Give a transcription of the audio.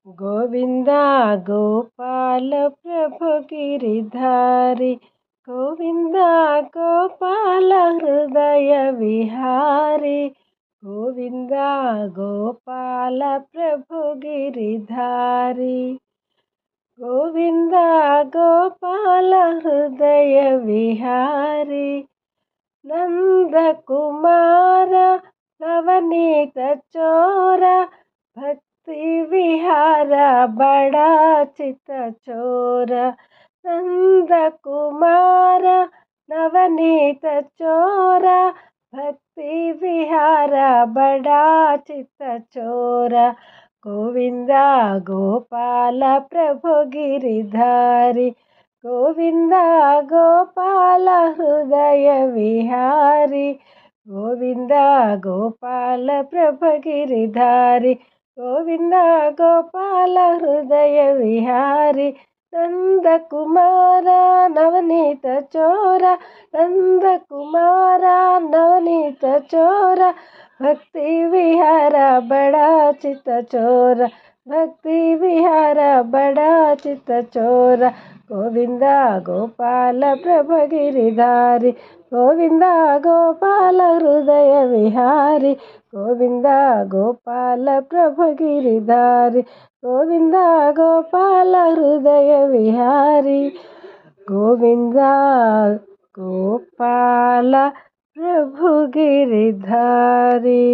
गोविंद गोपाल प्रभु गिरिधारी, गोविंद गोपाल हृदय विहारी, गोविंद गोपाल प्रभु गिरिधारी, गोविंद गोपाल हृदय विहारी, नंद कुमार नवनीत चोरा, भक्ति विहार बड़ा चित चोरा, नंद कुमार नवनीत चोरा, भक्ति विहार बड़ा चित चोरा, गोविंद गोपाल प्रभु गिरिधारी, गोविंद गोपाल हृदय विहारी, गोविंद गोपाल प्रभु गिरिधारी, गोविंद गोपाल हृदय विहारी, नंद कुमार नवनीत चोरा, नंद कुमार नवनीत चोरा, भक्ति विहार बड़ा चित चोरा, भक्ति विहार बड़ा चित चोरा, गोविंद गोपाल प्रभु गिरिधारी, गोविंद गोपाल हृदय विहारी, गोविंद गोपाल प्रभु गिरिधारी, गोविंद गोपाल हृदय विहारी, गोविंद गोपाल प्रभु गिरिधारी।